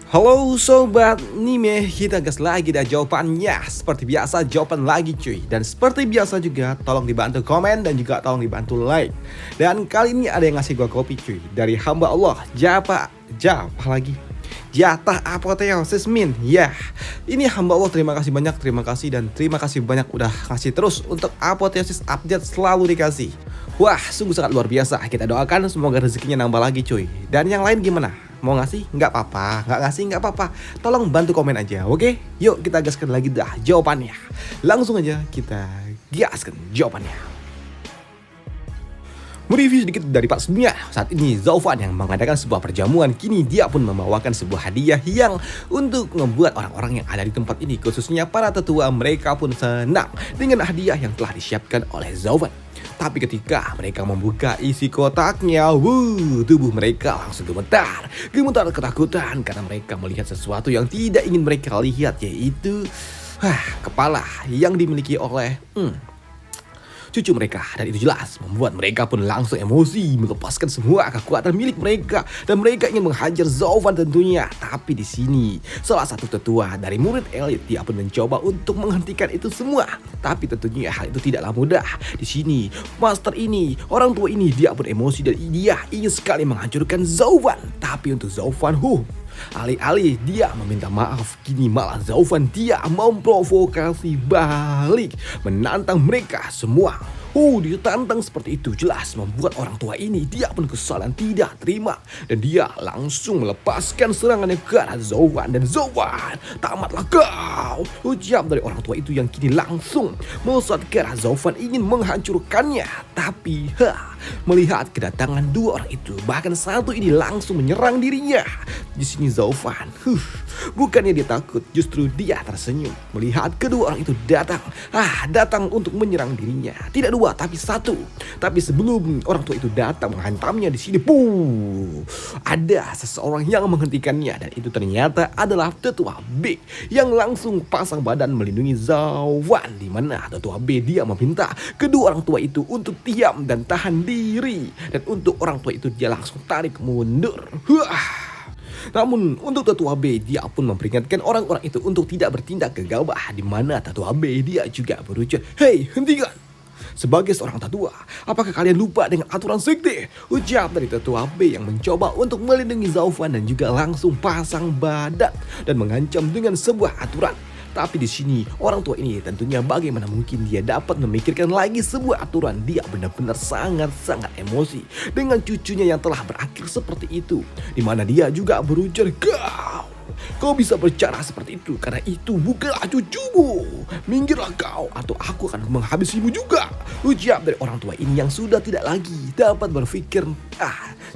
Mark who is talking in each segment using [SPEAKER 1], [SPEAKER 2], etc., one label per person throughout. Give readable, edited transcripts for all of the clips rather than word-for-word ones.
[SPEAKER 1] Halo sobat Nime, kita gas lagi dah jawabannya. Seperti biasa jawaban lagi cuy. Dan seperti biasa juga tolong dibantu komen dan juga tolong dibantu like. Dan kali ini ada yang ngasih gua kopi cuy. Dari hamba Allah, Jatah apoteosis min. Ya, ini hamba Allah, terima kasih banyak, terima kasih banyak udah kasih terus untuk apoteosis update selalu dikasih. Wah, sungguh sangat luar biasa. Kita doakan semoga rezekinya nambah lagi cuy. Dan yang lain gimana? Mau ngasih? Nggak apa-apa. Nggak ngasih? Nggak apa-apa. Tolong bantu komen aja, oke? Yuk kita gaskan lagi dah jawabannya. Langsung aja kita gaskan jawabannya. Mereview sedikit dari Pak sebelumnya. Saat ini Zaufan yang mengadakan sebuah perjamuan. Kini dia pun membawakan sebuah hadiah yang untuk membuat orang-orang yang ada di tempat ini, khususnya para tetua, mereka pun senang dengan hadiah yang telah disiapkan oleh Zaufan. Tapi ketika mereka membuka isi kotaknya, tubuh mereka langsung gemetar ketakutan karena mereka melihat sesuatu yang tidak ingin mereka lihat, yaitu kepala yang dimiliki oleh cucu mereka. Dan itu jelas membuat mereka pun langsung emosi, melepaskan semua kekuatan milik mereka dan mereka ingin menghajar Zaufan tentunya. Tapi di sini salah satu tetua dari murid elit, dia pun mencoba untuk menghentikan itu semua. Tapi tentunya hal itu tidaklah mudah. Di sini master ini, orang tua ini, dia pun emosi dan dia ingin sekali menghancurkan Zaufan. Tapi untuk Zaufan, alih-alih dia meminta maaf, kini malah Zaufan dia memprovokasi balik, menantang mereka semua. Ditantang seperti itu jelas membuat orang tua ini dia pun kesal dan tidak terima. Dan dia langsung melepaskan serangannya ke arah Zaufan. Dan Zaufan, tamatlah kau, ucap dari orang tua itu yang kini langsung melesat ke arah Zaufan ingin menghancurkannya. Tapi melihat kedatangan dua orang itu, bahkan satu ini langsung menyerang dirinya. Di sini Zaufan, bukannya dia takut, justru dia tersenyum melihat kedua orang itu datang untuk menyerang dirinya. Tidak dua, tapi satu. Tapi sebelum orang tua itu datang menghantamnya, di sini ada seseorang yang menghentikannya, dan itu ternyata adalah tetua B yang langsung pasang badan melindungi Zaufan. Di mana tetua B dia meminta kedua orang tua itu untuk diam dan tahan diri, dan untuk orang tua itu dia langsung tarik mundur. Namun untuk tetua B dia pun memperingatkan orang-orang itu untuk tidak bertindak gegabah, di mana tetua B dia juga berujar, "Hei, hentikan! Sebagai seorang tetua, apakah kalian lupa dengan aturan sekte?" Ucap dari tetua B yang mencoba untuk melindungi Zaufan dan juga langsung pasang badan dan mengancam dengan sebuah aturan. Tapi di sini orang tua ini tentunya bagaimana mungkin dia dapat memikirkan lagi sebuah aturan. Dia benar-benar sangat-sangat emosi dengan cucunya yang telah berakhir seperti itu. Di mana dia juga berujar, Kau bisa berbicara seperti itu karena itu bukanlah cucumu. Minggirlah kau atau aku akan menghabisimu juga. Ucap dari orang tua ini yang sudah tidak lagi dapat berpikir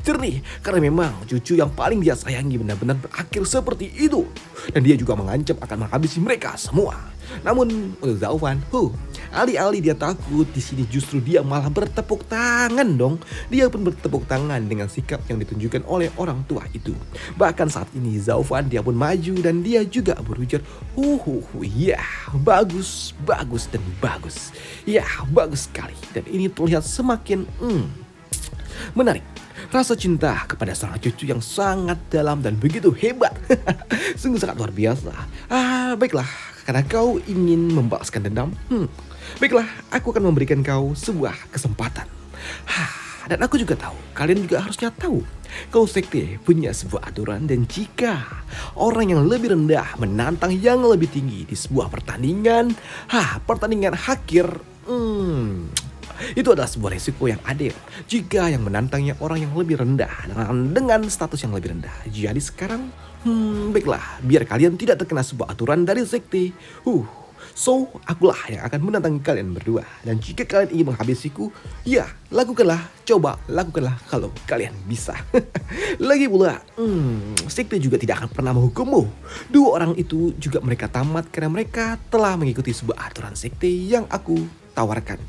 [SPEAKER 1] jernih karena memang cucu yang paling dia sayangi benar-benar berakhir seperti itu. Dan dia juga mengancam akan menghabisi mereka semua. Namun untuk Zaufan, alih-alih dia takut, di sini justru dia malah bertepuk tangan dong. Dia pun bertepuk tangan dengan sikap yang ditunjukkan oleh orang tua itu. Bahkan saat ini Zaufan dia pun maju dan dia juga berujar, ya bagus dan bagus. Ya bagus sekali. Dan ini terlihat semakin menarik. Rasa cinta kepada seorang cucu yang sangat dalam dan begitu hebat. Sungguh sangat luar biasa. Baiklah, karena kau ingin membalaskan dendam, baiklah, aku akan memberikan kau sebuah kesempatan. Dan aku juga tahu, kalian juga harusnya tahu, kalau sekte punya sebuah aturan, dan jika orang yang lebih rendah menantang yang lebih tinggi di sebuah pertandingan, pertandingan hakir, itu adalah sebuah resiko yang adil jika yang menantangnya orang yang lebih rendah dengan status yang lebih rendah. Jadi sekarang, baiklah, biar kalian tidak terkena sebuah aturan dari sekte. So, akulah yang akan menantang kalian berdua. Dan jika kalian ingin menghabisiku, ya lakukanlah, coba lakukanlah kalau kalian bisa. Lagi pula, sekte juga tidak akan pernah menghukummu. Dua orang itu juga mereka tamat karena mereka telah mengikuti sebuah aturan sekte yang aku tawarkan.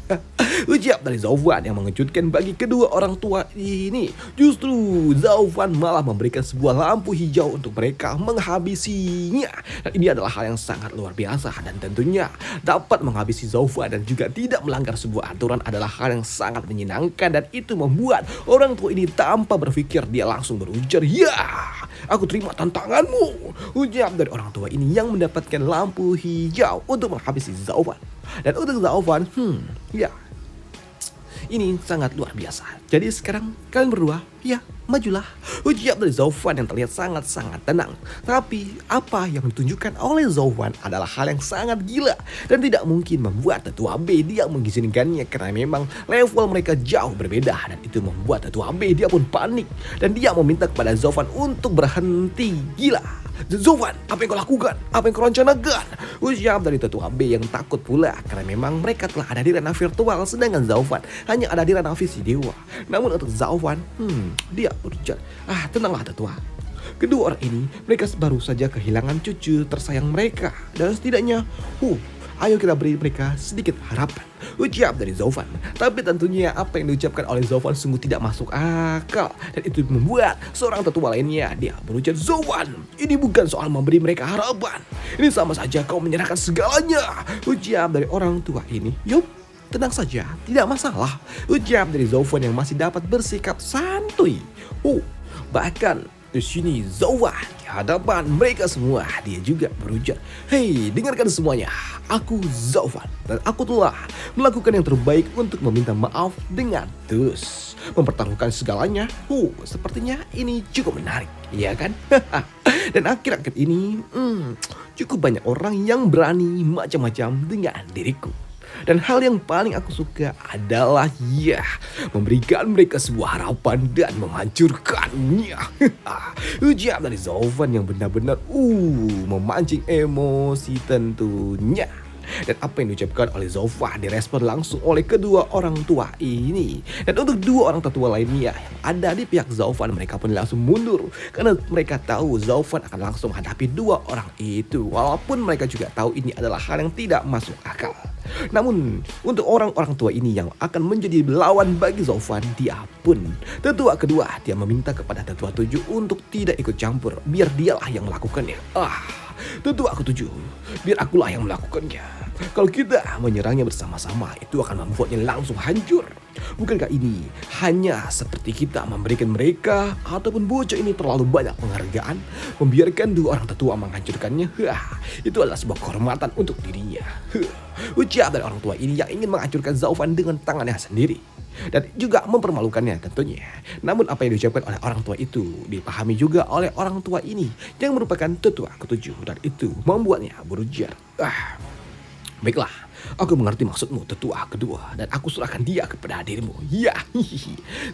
[SPEAKER 1] Ucap dari Zaufan yang mengejutkan bagi kedua orang tua ini. Justru Zaufan malah memberikan sebuah lampu hijau untuk mereka menghabisinya. Dan ini adalah hal yang sangat luar biasa, dan tentunya dapat menghabisi Zaufan dan juga tidak melanggar sebuah aturan adalah hal yang sangat menyenangkan. Dan itu membuat orang tua ini tanpa berpikir dia langsung berujar, ya Aku terima tantanganmu, ujar dari orang tua ini yang mendapatkan lampu hijau untuk menghabisi Zaufan. Dan untuk Zaufan, ya, ini sangat luar biasa. Jadi sekarang kalian berdua, ya, majulah. Ujar dari Zaufan yang terlihat sangat-sangat tenang. Tapi apa yang ditunjukkan oleh Zaufan adalah hal yang sangat gila dan tidak mungkin membuat Tetua B dia mengizinkannya karena memang level mereka jauh berbeda dan itu membuat Tetua B dia pun panik dan dia meminta kepada Zaufan untuk berhenti. Gila, Zaufan, apa yang kau lakukan? Apa yang kau rencanakan? Ujar dari Tetua B yang takut pula karena memang mereka telah ada di ranah virtual sedangkan Zaufan hanya ada di ranah visi dewa. Namun untuk Zaufan, dia berujar, tenanglah Tetua. Kedua orang ini mereka baru saja kehilangan cucu tersayang mereka dan setidaknya, ayo kita beri mereka sedikit harapan. Ucap dari Zaufan. Tapi tentunya apa yang diucapkan oleh Zaufan sungguh tidak masuk akal. Dan itu membuat seorang tetua lainnya dia berujar, Zaufan, ini bukan soal memberi mereka harapan. Ini sama saja kau menyerahkan segalanya. Ucap dari orang tua ini. Yup, tenang saja, tidak masalah. Ucap dari Zaufan yang masih dapat bersikap santuy. Bahkan di sini Zaufan di hadapan mereka semua dia juga berujar, hei, dengarkan semuanya, aku Zaufan dan aku telah melakukan yang terbaik untuk meminta maaf dengan tulus, mempertaruhkan segalanya. Sepertinya ini cukup menarik, ya kan? Dan akhir-akhir ini cukup banyak orang yang berani macam-macam dengan diriku. Dan hal yang paling aku suka adalah memberikan mereka sebuah harapan dan menghancurkannya. Ujar dari Zaufan yang benar-benar memancing emosi tentunya. Dan apa yang diucapkan oleh Zaufan direspon langsung oleh kedua orang tua ini. Dan untuk dua orang tetua lainnya yang ada di pihak Zaufan, mereka pun langsung mundur karena mereka tahu Zaufan akan langsung menghadapi dua orang itu. Walaupun mereka juga tahu ini adalah hal yang tidak masuk akal. Namun untuk orang-orang tua ini yang akan menjadi lawan bagi Zaufan, dia pun tetua kedua dia meminta kepada tetua 7 untuk tidak ikut campur, biar dialah yang melakukannya. Tetua ke-7, biar akulah yang melakukannya. Kalau kita menyerangnya bersama-sama, itu akan membuatnya langsung hancur. Bukankah ini hanya seperti kita memberikan mereka ataupun bocah ini terlalu banyak penghargaan, membiarkan dua orang tetua menghancurkannya? Itu adalah sebuah kehormatan untuk dirinya. Ucap dari orang tua ini yang ingin menghancurkan Zaufan dengan tangannya sendiri dan juga mempermalukannya tentunya. Namun apa yang diucapkan oleh orang tua itu dipahami juga oleh orang tua ini yang merupakan tetua ke-7 dan itu membuatnya berujar, baiklah, aku mengerti maksudmu tetua kedua dan aku serahkan dia kepada dirimu.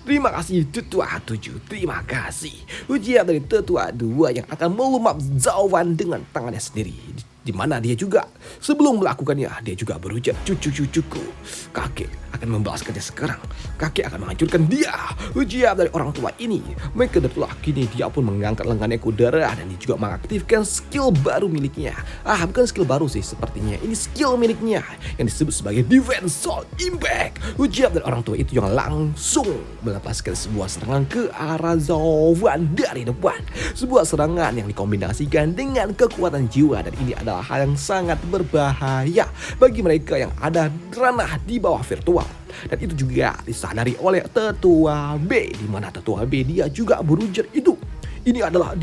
[SPEAKER 1] Terima kasih tetua 7, terima kasih. Ujian dari tetua 2 yang akan melumap Zaufan dengan tangannya sendiri. Di mana dia juga sebelum melakukannya dia juga berujar, cucu-cucuku, kakek akan membalaskannya sekarang, kakek akan menghancurkan dia. Ujian dari orang tua ini, mereka telah kini dia pun mengangkat lengannya ke udara dan dia juga mengaktifkan skill baru miliknya. Bukan skill baru sih sepertinya, ini skill miliknya yang disebut sebagai Defense Soul Impact. Ujian dari orang tua itu yang langsung melepaskan sebuah serangan ke arah Zaufan dari depan, sebuah serangan yang dikombinasikan dengan kekuatan jiwa dan ini adalah hal yang sangat berbahaya bagi mereka yang ada ranah di bawah virtual. Dan itu juga disadari oleh tetua B, di mana tetua B dia juga berujar ini adalah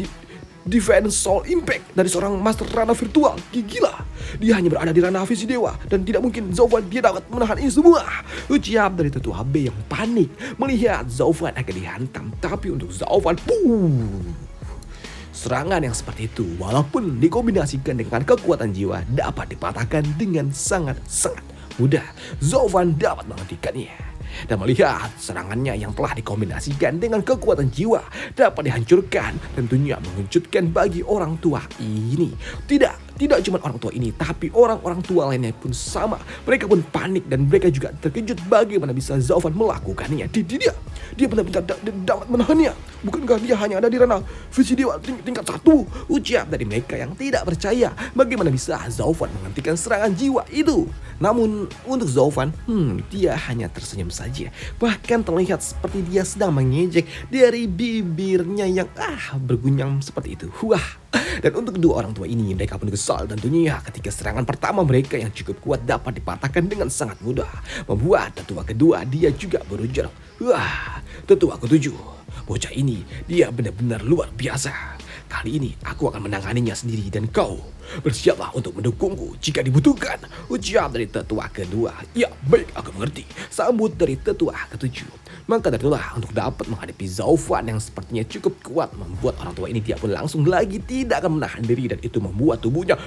[SPEAKER 1] Defense Soul Impact dari seorang master ranah virtual. Gila, dia hanya berada di ranah visi dewa dan tidak mungkin Zaufan dia dapat menahan ini semua. Ucap dari tetua B yang panik melihat Zaufan akan dihantam. Tapi untuk Zaufan, serangan yang seperti itu walaupun dikombinasikan dengan kekuatan jiwa dapat dipatahkan dengan sangat-sangat mudah. Zaufan dapat menghentikannya. Dan melihat serangannya yang telah dikombinasikan dengan kekuatan jiwa dapat dihancurkan, tentunya mengejutkan bagi orang tua ini. Tidak cuma orang tua ini, tapi orang-orang tua lainnya pun sama. Mereka pun panik dan mereka juga terkejut bagaimana bisa Zaufan melakukannya. Dia benar-benar dapat menahannya. Bukankah dia hanya ada di ranah visi dewa tingkat 1? Ucap dari mereka yang tidak percaya bagaimana bisa Zaufan menghentikan serangan jiwa itu. Namun untuk Zaufan, dia hanya tersenyum saja. Bahkan terlihat seperti dia sedang mengejek dari bibirnya yang bergunyam seperti itu. Dan untuk kedua orang tua ini, mereka pun kesal tentunya ketika serangan pertama mereka yang cukup kuat dapat dipatahkan dengan sangat mudah. Membuat tetua kedua dia juga berujar, tetua ke-7, bocah ini dia benar-benar luar biasa. kali ini aku akan menanganinya sendiri dan kau bersiaplah untuk mendukungku jika dibutuhkan. Ucap dari tetua kedua. Ya, baik, aku mengerti. Sambut dari tetua ketujuh. Maka dari itulah untuk dapat menghadapi Zaufan yang sepertinya cukup kuat, membuat orang tua ini dia pun langsung lagi tidak akan menahan diri, dan itu membuat tubuhnya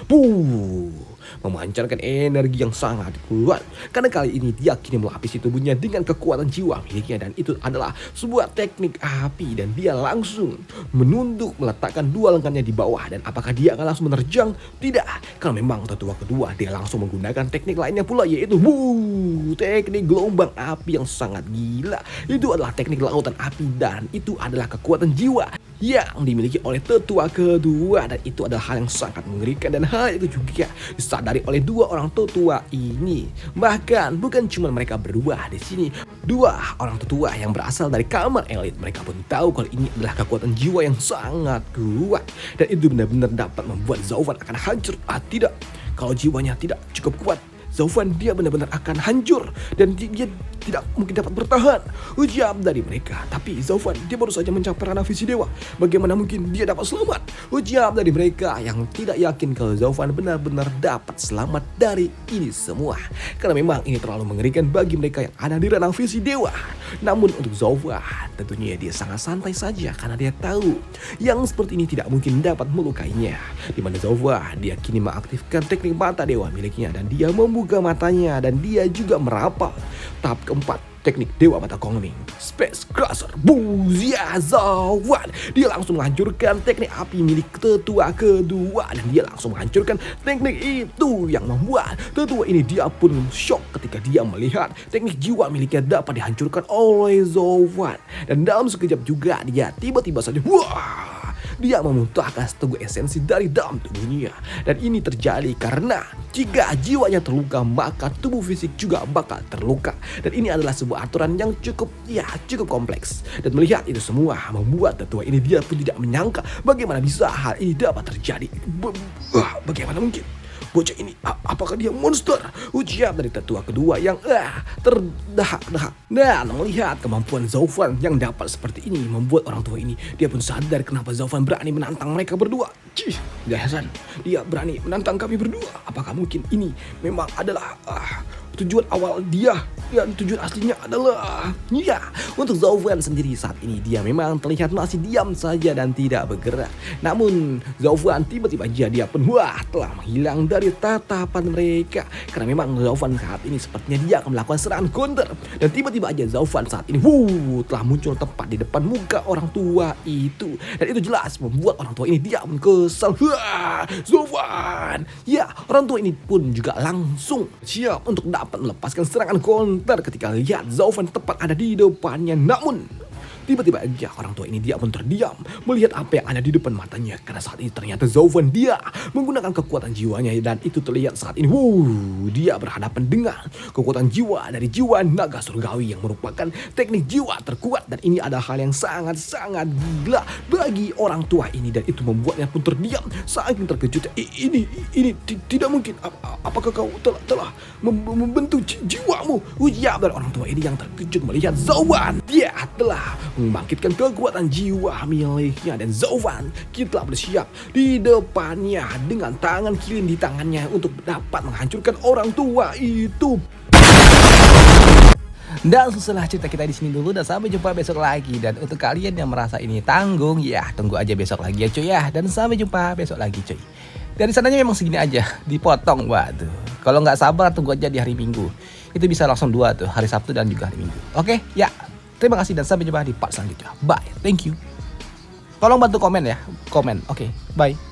[SPEAKER 1] memancarkan energi yang sangat kuat. Karena kali ini dia kini melapisi tubuhnya dengan kekuatan jiwa miliknya, dan itu adalah sebuah teknik api, dan dia langsung menunduk meletakkan dua lengannya di bawah. Dan apakah dia akan langsung menerjang? Tidak, kalau memang tetua kedua dia langsung menggunakan teknik lainnya pula, yaitu teknik gelombang api yang sangat gila. Itu adalah teknik lautan api, dan itu adalah kekuatan jiwa yang dimiliki oleh tetua kedua, dan itu adalah hal yang sangat mengerikan. Dan hal itu juga disadari oleh dua orang tetua ini. Bahkan bukan cuma mereka berdua di sini, dua orang tetua yang berasal dari kamar elit, mereka pun tahu kalau ini adalah kekuatan jiwa yang sangat kuat, dan itu benar-benar dapat membuat Zaufan akan hancur. Tidak, kalau jiwanya tidak cukup kuat, Zaufan dia benar-benar akan hancur, dan dia tidak mungkin dapat bertahan. Ucap dari mereka. Tapi Zaufan dia baru saja mencapai ranah visi dewa, bagaimana mungkin dia dapat selamat? Ucap dari mereka yang tidak yakin kalau Zaufan benar-benar dapat selamat dari ini semua, karena memang ini terlalu mengerikan bagi mereka yang ada di ranah visi dewa. Namun untuk Zaufan tentunya dia sangat santai saja, karena dia tahu yang seperti ini tidak mungkin dapat melukainya. Dimana Zaufan dia kini mengaktifkan teknik mata dewa miliknya, dan dia membuka matanya, dan dia juga merapal tahap keempat, teknik Dewa Mata Kongming, Space Crusher. Buzia Zaufan dia langsung menghancurkan teknik api milik tetua kedua, dan dia langsung menghancurkan teknik itu yang membuat tetua ini dia pun shock ketika dia melihat teknik jiwa miliknya dapat dihancurkan oleh Zaufan. Dan dalam sekejap juga dia tiba-tiba saja dia memuntahkan setengah esensi dari dalam tubuhnya. Dan ini terjadi karena jika jiwanya terluka, maka tubuh fisik juga bakal terluka. Dan ini adalah sebuah aturan yang cukup kompleks. Dan melihat itu semua membuat tetua ini dia pun tidak menyangka bagaimana bisa hal ini dapat terjadi. Bagaimana mungkin? Bocah ini, apakah dia monster? Ucap dari tetua kedua yang terdahak-dahak. Dan melihat kemampuan Zaufan yang dapat seperti ini, membuat orang tua ini dia pun sadar kenapa Zaufan berani menantang mereka berdua. Gak heran, dia berani menantang kami berdua. Apakah mungkin ini memang adalah tujuan awal dia, dan tujuan aslinya adalah untuk Zaufan sendiri saat ini dia memang terlihat masih diam saja dan tidak bergerak. Namun Zaufan tiba-tiba aja dia pun telah menghilang dari tatapan mereka, karena memang Zaufan saat ini sepertinya dia akan melakukan serangan counter. Dan tiba-tiba aja Zaufan saat ini telah muncul tepat di depan muka orang tua itu, dan itu jelas membuat orang tua ini dia pun kesal. Zaufan, orang tua ini pun juga langsung siap untuk dapat melepaskan serangan counter ketika lihat Zaufan tepat ada di depannya. Namun tiba-tiba aja orang tua ini dia pun terdiam melihat apa yang ada di depan matanya, karena saat ini ternyata Zaufan dia menggunakan kekuatan jiwanya, dan itu terlihat saat ini dia berhadapan dengan kekuatan jiwa dari jiwa naga surgawi yang merupakan teknik jiwa terkuat. Dan ini adalah hal yang sangat-sangat gila bagi orang tua ini, dan itu membuatnya pun terdiam saking terkejut. Ini tidak mungkin. Apakah kau telah membentuk jiwamu? Ucap dari orang tua ini yang terkejut melihat Zaufan dia telah membangkitkan kekuatan jiwa miliknya. Dan Zaufan kita bersiap di depannya dengan tangan kiri di tangannya untuk dapat menghancurkan orang tua itu. Dan setelah cerita kita di sini dulu, dan sampai jumpa besok lagi. Dan untuk kalian yang merasa ini tanggung, tunggu aja besok lagi ya cuy ya. Dan sampai jumpa besok lagi cuy. Dari sananya memang segini aja, dipotong. Waduh, kalau nggak sabar tunggu aja di hari Minggu. Itu bisa langsung 2 tuh, hari Sabtu dan juga hari Minggu. Oke, terima kasih dan sampai jumpa di part selanjutnya. Bye, thank you. Tolong bantu komen ya, komen. Oke, bye.